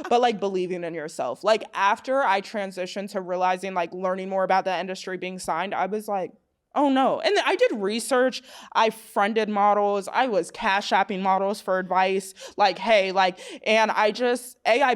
but like believing in yourself. Like after I transitioned to realizing, like learning more about the industry, being signed, I was like, oh no. And I did research. I friended models. I was cash apping models for advice. Like, hey, like, and I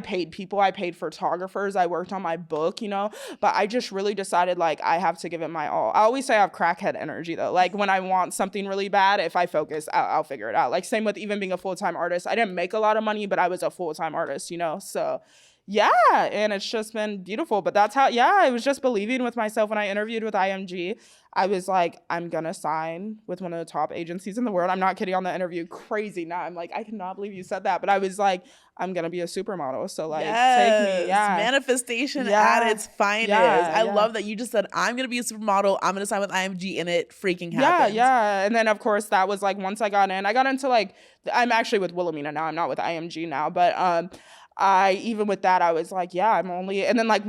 paid people. I paid photographers. I worked on my book, you know, but I just really decided like I have to give it my all. I always say I have crackhead energy though. Like when I want something really bad, if I focus, I'll figure it out. Like same with even being a full-time artist. I didn't make a lot of money, but I was a full-time artist, you know? So yeah, and it's just been beautiful. But that's how, yeah, I was just believing with myself when I interviewed with IMG. I was like, I'm gonna sign with one of the top agencies in the world. I'm not kidding on the interview. Crazy. Now I'm like, I cannot believe you said that. But I was like, I'm gonna be a supermodel. So like, take me. Yeah. Manifestation at its finest. I love that you just said, I'm gonna be a supermodel. I'm gonna sign with IMG, and it freaking happened. Yeah. And then of course that was like once I got into like, I'm actually with 𝐸𝐸𝐸 now. I'm not with IMG now, but even with that, I was like, yeah, I'm only, and then like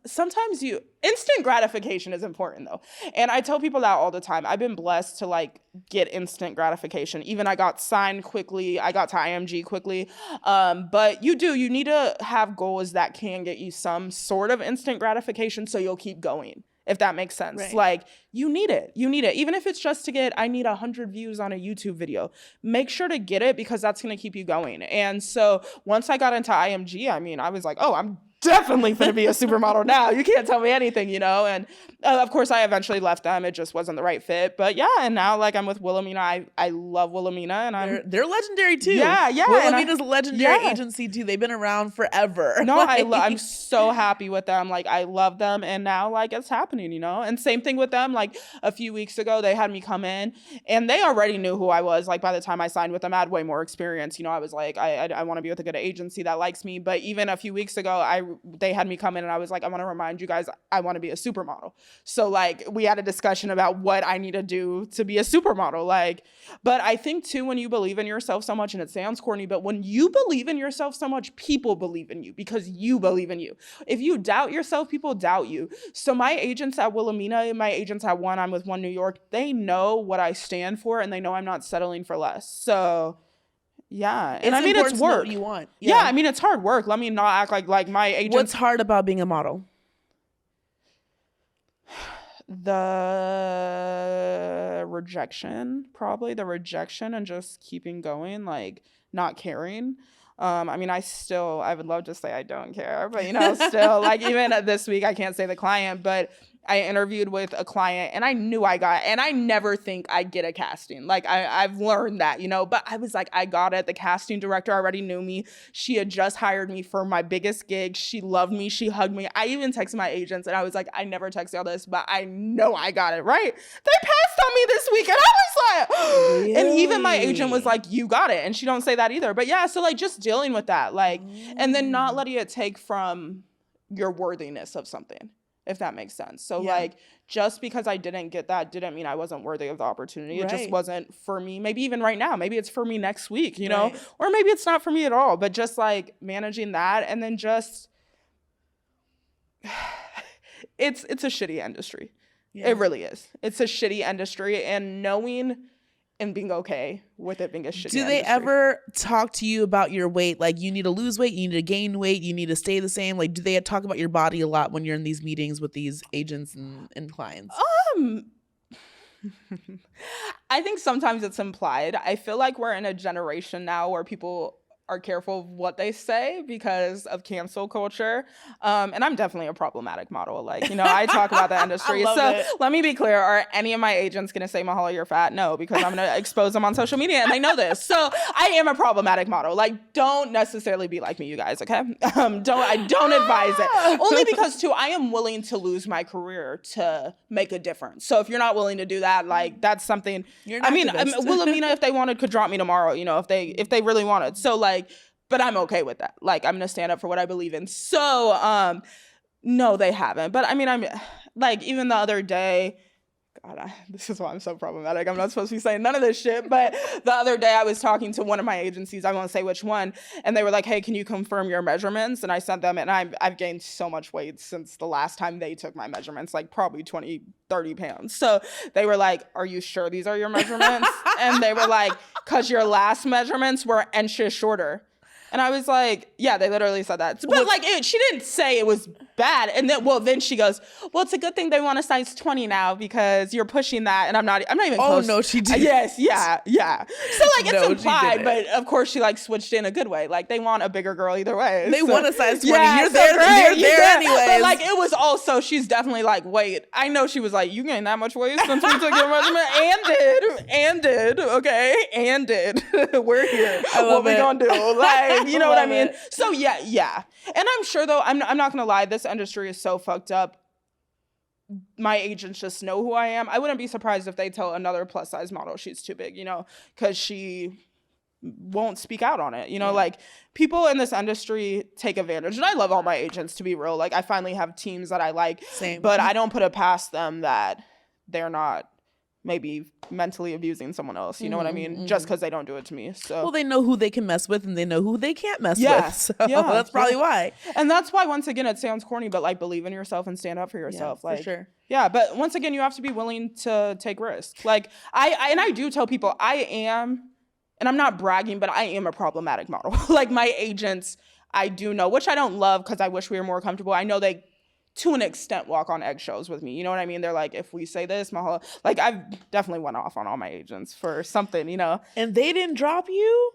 sometimes instant gratification is important though. And I tell people that all the time. I've been blessed to like get instant gratification. Even I got signed quickly. I got to IMG quickly. But you need to have goals that can get you some sort of instant gratification so you'll keep going. If that makes sense. Right. Like you need it. Even if it's just to get, I need 100 views on a YouTube video, make sure to get it because that's going to keep you going. And so once I got into IMG, I mean, I was like, oh, I'm definitely going to be a supermodel now. You can't tell me anything, you know? And of course I eventually left them. It just wasn't the right fit. But yeah, and now like I'm with 𝐸𝐸𝐸𝐸. I love 𝐸𝐸𝐸𝐸, and they're legendary too. Yeah. 𝐸𝐸𝐸𝐸's a legendary agency too. They've been around forever. No, I'm so happy with them. Like I love them, and now like it's happening, you know? And same thing with them. Like a few weeks ago, they had me come in, and they already knew who I was. Like by the time I signed with them, I had way more experience. You know, I was like, I want to be with a good agency that likes me. But even a few weeks ago, they had me come in and I was like, I want to remind you guys, I want to be a supermodel. So like we had a discussion about what I need to do to be a supermodel. Like, but I think too, when you believe in yourself so much, and it sounds corny, but when you believe in yourself so much, people believe in you because you believe in you. If you doubt yourself, people doubt you. So my agents at 𝐸𝐸𝐸𝐸, my agents at I'm with One New York, they know what I stand for, and they know I'm not settling for less. So yeah, and I mean, it's work. You want. Yeah, I mean, it's hard work. Let me not act like my agent. What's hard about being a model? The rejection, and just keeping going, like not caring. I mean, I would love to say I don't care, but you know, still like even this week, I can't say the client, but I interviewed with a client and I knew and I never think I get a casting. Like I've learned that, you know, but I was like, I got it. The casting director already knew me. She had just hired me for my biggest gig. She loved me. She hugged me. I even texted my agents and I was like, I never text all this, but I know I got it right. They passed on me this week and I was like, really? And even my agent was like, you got it. And she don't say that either. But yeah, so like just dealing with that, like, and then not letting it take from your worthiness of something, if that makes sense. So like, just because I didn't get that didn't mean I wasn't worthy of the opportunity. Right. It just wasn't for me. Maybe even right now, maybe it's for me next week, you know, or maybe it's not for me at all, but just like managing that. And then just, it's a shitty industry. Yeah. It really is. It's a shitty industry, and knowing and being okay with it being a shitty Do they industry. ever talk to you about your weight? Like, you need to lose weight, you need to gain weight, you need to stay the same? Like, do they talk about your body a lot when you're in these meetings with these agents and clients? I think sometimes it's implied. I feel like we're in a generation now where people are careful of what they say because of cancel culture. And I'm definitely a problematic model. Like, you know, I talk about the industry. Let me be clear. Are any of my agents going to say, Mahala, you're fat? No, because I'm going to expose them on social media and they know this. So I am a problematic model. Like, don't necessarily be like me, you guys, okay? I don't advise it. Only because too, I am willing to lose my career to make a difference. So if you're not willing to do that, like that's something, 𝐸𝐸𝐸𝐸𝐸, if they wanted, could drop me tomorrow, you know, if they really wanted. So like, but I'm okay with that. Like, I'm going to stand up for what I believe in. So, no, they haven't. But I mean, I'm like, even the other day, God, this is why I'm so problematic. I'm not supposed to be saying none of this shit. But the other day I was talking to one of my agencies, I won't say which one, and they were like, hey, can you confirm your measurements? And I sent them, and I've gained so much weight since the last time they took my measurements, like probably 20, 30 pounds. So they were like, are you sure these are your measurements? And they were like, because your last measurements were inches shorter. And I was like, yeah, they literally said that. But like, she didn't say it was bad. And then she goes, well, it's a good thing they want a size 20 now because you're pushing that. And I'm not even close. Oh, no, she didn't. Yes, yeah. So like, it's implied, but of course she like switched in a good way. Like they want a bigger girl either way. They want a size 20. Yeah, you're there anyways. But like, it was also, she's definitely like, wait, I know she was like, you gained that much weight since we took your measurement and did. We're here. What we gonna do? Like, you know what I mean? So yeah. And I'm sure though, I'm not gonna lie, this industry is so fucked up. My agents just know who I am. I wouldn't be surprised if they tell another plus size model she's too big, you know, because she won't speak out on it. You know, like people in this industry take advantage. And I love all my agents, to be real. Like I finally have teams that I like. Same. But I don't put it past them that they're not maybe mentally abusing someone else. You know what I mean? Just because they don't do it to me. So well, they know who they can mess with and they know who they can't mess with. So that's probably why. And that's why, once again, it sounds corny, but like believe in yourself and stand up for yourself. Yeah, like, for sure. Yeah, but once again, you have to be willing to take risks. Like I do tell people I am, and I'm not bragging, but I am a problematic model. Like my agents, I do know, which I don't love because I wish we were more comfortable. I know they, to an extent, walk on eggshells with me. You know what I mean? They're like, if we say this, like I've definitely went off on all my agents for something, you know. And they didn't drop you?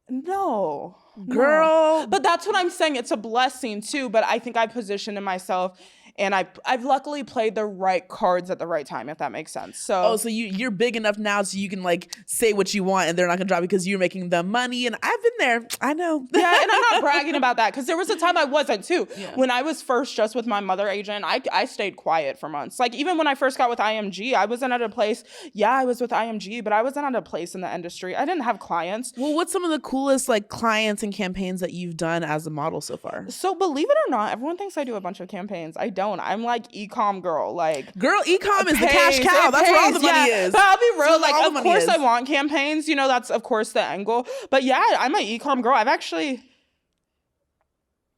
No. Girl. No. But that's what I'm saying. It's a blessing too. But I think I positioned myself, and I've luckily played the right cards at the right time, if that makes sense. So so you're big enough now so you can like say what you want and they're not gonna drop you because you're making them money. And I've been there. I know. Yeah, and I'm not bragging about that because there was a time I wasn't too. Yeah. When I was first just with my mother agent, I stayed quiet for months. Like even when I first got with IMG, I wasn't at a place. Yeah, I was with IMG, but I wasn't at a place in the industry. I didn't have clients. Well, what's some of the coolest like clients and campaigns that you've done as a model so far? So believe it or not, everyone thinks I do a bunch of campaigns. I don't. I'm like ecom girl. Like girl, ecom is the cash cow. That's where all the money is. But I'll be real. Like of course is. I want campaigns. You know, that's of course the end goal. But yeah, I'm an ecom girl. I've actually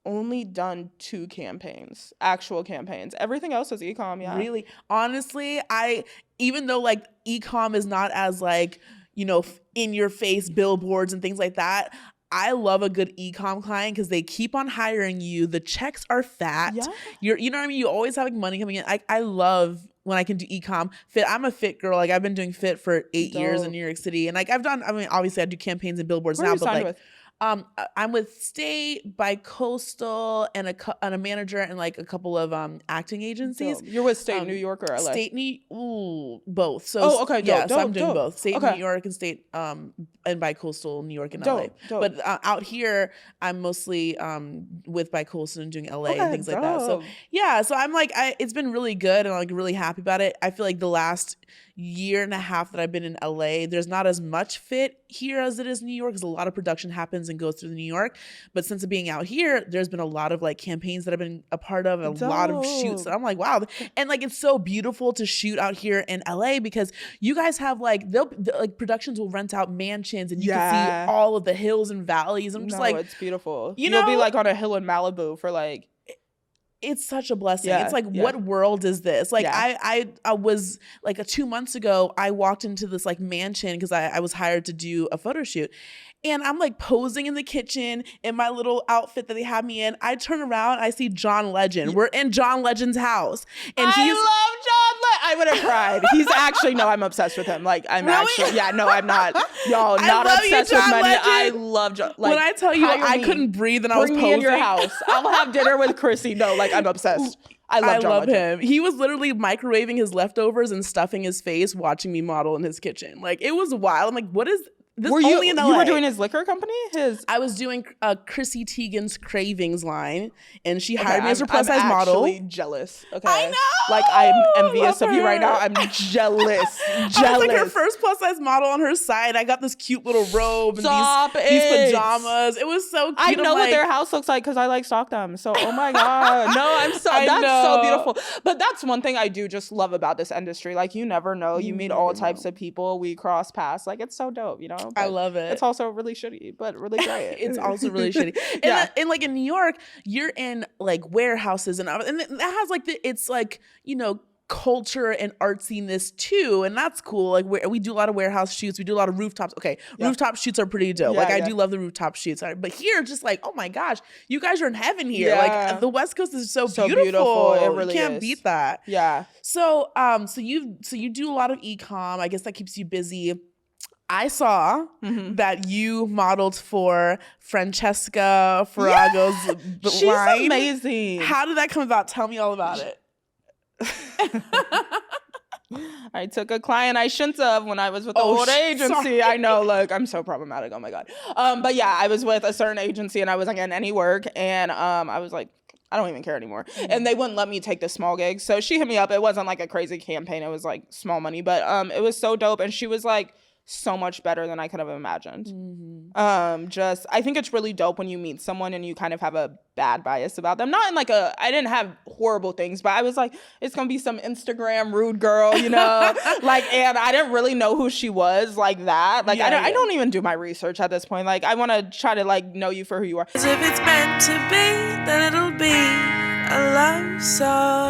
only done 2 campaigns, actual campaigns. Everything else is ecom. Yeah. Really, honestly, even though like ecom is not as like, you know, in your face billboards and things like that, I love a good ecom client because they keep on hiring you. The checks are fat. Yeah. You know what I mean? You always have like money coming in. I love when I can do ecom. Fit. I'm a fit girl. Like I've been doing fit for 8 years in New York City. And like I've done, I mean, obviously I do campaigns and billboards Who now, are you but signed like, with? I'm with State, Bicoastal, and a manager and like a couple of acting agencies. Dope. You're with State New York or LA? State both. So okay, yeah, dope, so I'm doing dope. both. State Okay. New York and State and Bicoastal New York and LA. Dope. But out here, I'm mostly with Bicoastal and doing LA and things like that. So yeah, so I'm like, it's been really good and I'm like really happy about it. I feel like the last year and a half that I've been in LA, there's not as much fit here as it is in New York because a lot of production happens and goes through New York. But since being out here, there's been a lot of like campaigns that I've been a part of, a lot of shoots. And I'm like, wow. And like, it's so beautiful to shoot out here in LA because you guys have like, like productions will rent out mansions and you can see all of the hills and valleys. I'm just like, it's beautiful. You'll be like on a hill in Malibu for like, it's such a blessing. Yeah, it's like, what world is this? Like I was like 2 months ago, I walked into this like mansion because I was hired to do a photo shoot. And I'm like posing in the kitchen in my little outfit that they had me in. I turn around, I see John Legend. We're in John Legend's house. And I love John Legend. I would have cried. He's actually, no, I'm obsessed with him. Like, I'm actually, no, I'm not. Y'all, not obsessed with money. Legend. I love John. Like, when I tell you, I couldn't breathe and I was posing. Bring me in your house. I'll have dinner with Chrissy. No, like, I'm obsessed. I love him. He was literally microwaving his leftovers and stuffing his face, watching me model in his kitchen. Like, it was wild. I'm like, what is this? Only in LA. You were doing his liquor company? I was doing Chrissy Teigen's Cravings line, and she hired me as her plus size model. I'm actually jealous. Okay, I know. Like I'm envious of you right now. I'm jealous. I was like her first plus size model on her side. I got this cute little robe and these pajamas. It was so cute. I know what their house looks like because I like stalk them. So oh my god, no, that's so beautiful. But that's one thing I do just love about this industry. Like you never know. You meet all types of people. We cross paths. Like it's so dope. You know. I love it. It's also really shitty, but really great. It's also really shitty. And like in New York, you're in like warehouses and that has like it's like, you know, culture and artsiness too, and that's cool. Like we do a lot of warehouse shoots, we do a lot of rooftops. Okay, rooftop shoots are pretty dope. Like I do love the rooftop shoots, but here, just like, oh my gosh, you guys are in heaven here. Like the West Coast is so beautiful. It really you can't beat that. Yeah. So so you do a lot of e-com. I guess that keeps you busy. I saw that you modeled for Francesca Ferrago's She's line. amazing. How did that come about? Tell me all about it. I took a client I shouldn't have when I was with the old agency. Sorry. I know, look, I'm so problematic. Oh my God. But yeah, I was with a certain agency and I wasn't getting any work. And I was like, I don't even care anymore. And they wouldn't let me take the small gigs. So she hit me up. It wasn't like a crazy campaign. It was like small money, but it was so dope. And she was like, so much better than I could have imagined. I think it's really dope when you meet someone and you kind of have a bad bias about them. Not in like I didn't have horrible things, but I was like, it's gonna be some Instagram rude girl, you know? Like, and I didn't really know who she was like that. Like, I don't even do my research at this point. Like, I want to try to like know you for who you are. If it's meant to be, then it'll be a love song.